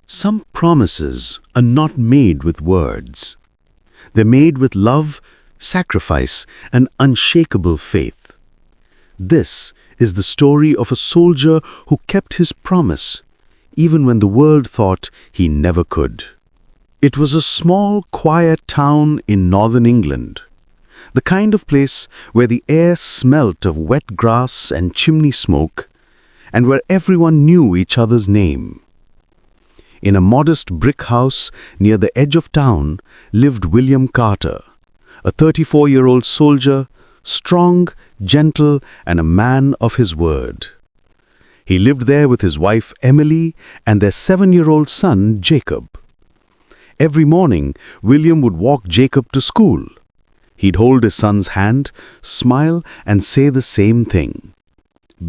Some promises are not made with words. They're made with love, sacrifice, and unshakable faith. This is the story of a soldier who kept his promise, even when the world thought he never could. It was a small, quiet town in northern England, the kind of place where the air smelt of wet grass and chimney smoke, and where everyone knew each other's name. In a modest brick house near the edge of town lived William Carter, a 34-year-old soldier, strong, gentle, and a man of his word. He lived there with his wife Emily and their 7-year-old son Jacob. Every morning, William would walk Jacob to school. He'd hold his son's hand, smile, and say the same thing.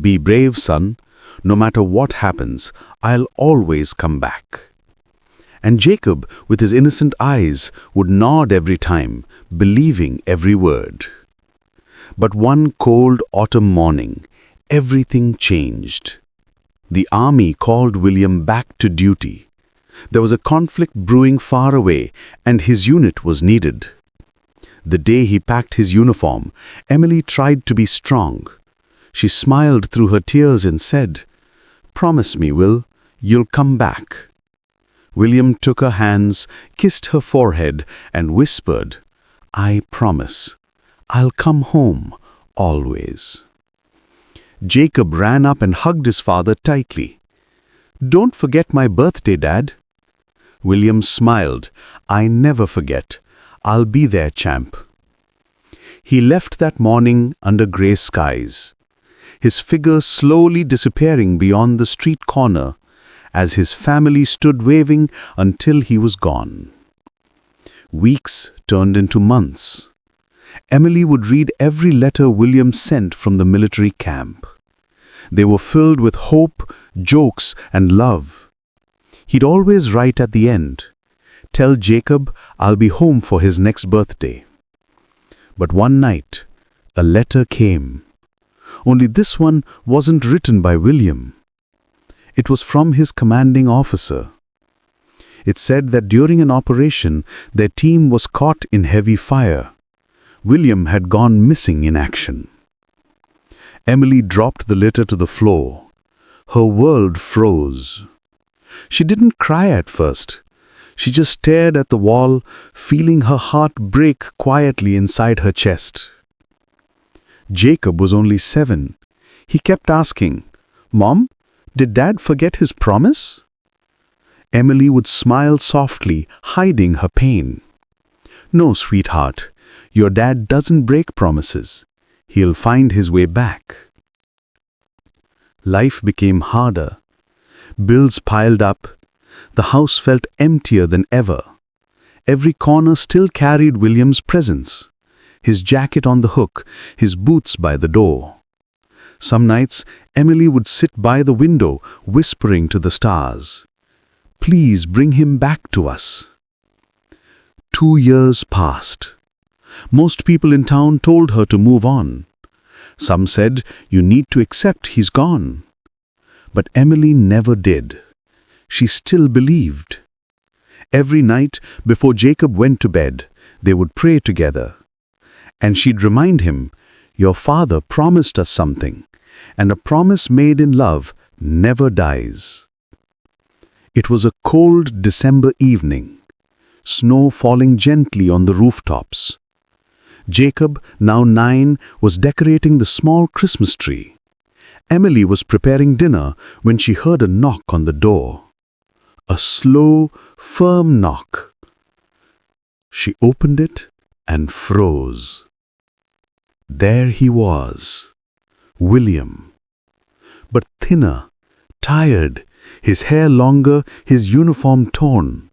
"Be brave, son. No matter what happens, I'll always come back." And Jacob, with his innocent eyes, would nod every time, believing every word. But one cold autumn morning, everything changed. The army called William back to duty. There was a conflict brewing far away, and his unit was needed. The day he packed his uniform, Emily tried to be strong. She smiled through her tears and said, "Promise me, Will, you'll come back." William took her hands, kissed her forehead, and whispered, "I promise. I'll come home, always." Jacob ran up and hugged his father tightly. "Don't forget my birthday, Dad." William smiled. "I never forget. I'll be there, champ." He left that morning under grey skies, his figure slowly disappearing beyond the street corner as his family stood waving until he was gone. Weeks turned into months. Emily would read every letter William sent from the military camp. They were filled with hope, jokes, and love. He'd always write at the end, "Tell Jacob I'll be home for his next birthday." But one night, a letter came. Only this one wasn't written by William. It was from his commanding officer. It said that during an operation, their team was caught in heavy fire. William had gone missing in action. Emily dropped the letter to the floor. Her world froze. She didn't cry at first. She just stared at the wall, feeling her heart break quietly inside her chest. Jacob was only 7. He kept asking, "Mom, did Dad forget his promise?" Emily would smile softly, hiding her pain. "No, sweetheart, your dad doesn't break promises. He'll find his way back." Life became harder. Bills piled up. The house felt emptier than ever. Every corner still carried William's presence. His jacket on the hook, his boots by the door. Some nights, Emily would sit by the window, whispering to the stars, "Please bring him back to us." 2 years passed. Most people in town told her to move on. Some said, "You need to accept he's gone." But Emily never did. She still believed. Every night, before Jacob went to bed, they would pray together. And she'd remind him, "Your father promised us something, and a promise made in love never dies." It was a cold December evening, snow falling gently on the rooftops. Jacob, now 9, was decorating the small Christmas tree. Emily was preparing dinner when she heard a knock on the door. A slow, firm knock. She opened it and froze. There he was, William. But thinner, tired, his hair longer, his uniform torn.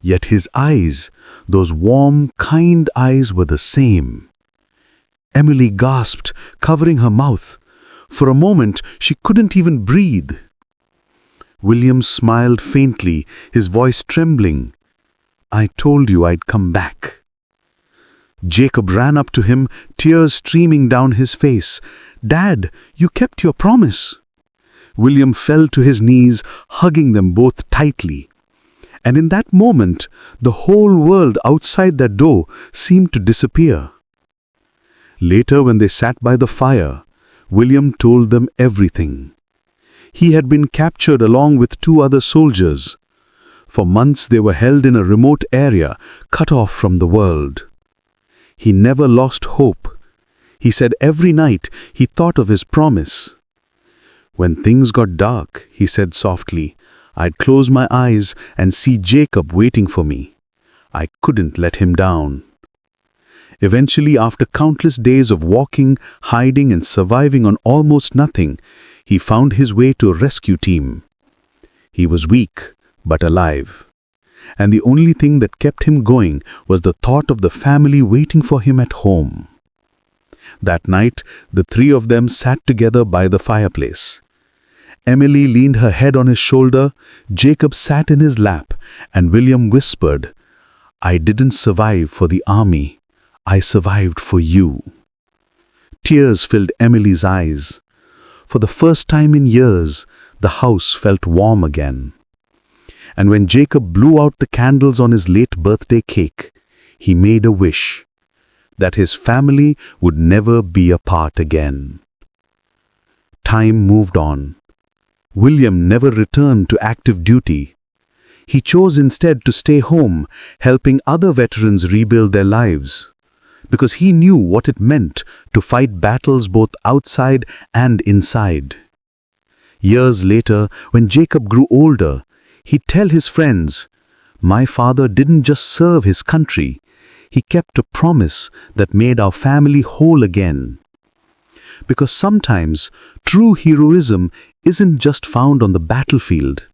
Yet his eyes, those warm, kind eyes, were the same. Emily gasped, covering her mouth. For a moment, she couldn't even breathe. William smiled faintly, his voice trembling. "I told you I'd come back." Jacob ran up to him, tears streaming down his face. "Dad, you kept your promise." William fell to his knees, hugging them both tightly. And in that moment, the whole world outside that door seemed to disappear. Later, when they sat by the fire, William told them everything. He had been captured along with 2 other soldiers. For months they were held in a remote area, cut off from the world. He never lost hope. He said every night he thought of his promise. When things got dark, he said softly, I'd close my eyes and see Jacob waiting for me. I couldn't let him down. Eventually, after countless days of walking, hiding and surviving on almost nothing, he found his way to a rescue team. He was weak, but alive. And the only thing that kept him going was the thought of the family waiting for him at home. That night, the 3 of them sat together by the fireplace. Emily leaned her head on his shoulder, Jacob sat in his lap, and William whispered, I didn't survive for the army, I survived for you. Tears filled Emily's eyes. For the first time in years, the house felt warm again. And when Jacob blew out the candles on his late birthday cake, he made a wish that his family would never be apart again. Time moved on. William never returned to active duty. He chose instead to stay home, helping other veterans rebuild their lives, because he knew what it meant to fight battles both outside and inside. Years later, when Jacob grew older, he'd tell his friends, my father didn't just serve his country, he kept a promise that made our family whole again. Because sometimes true heroism isn't just found on the battlefield.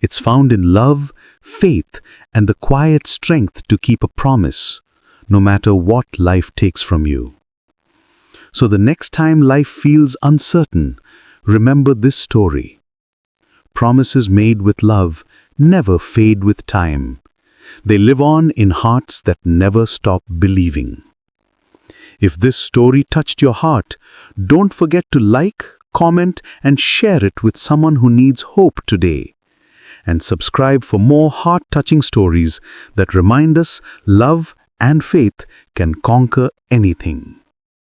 It's found in love, faith, and the quiet strength to keep a promise, no matter what life takes from you. So the next time life feels uncertain, remember this story. Promises made with love never fade with time. They live on in hearts that never stop believing. If this story touched your heart, don't forget to like, comment, and share it with someone who needs hope today. And subscribe for more heart-touching stories that remind us love and faith can conquer anything.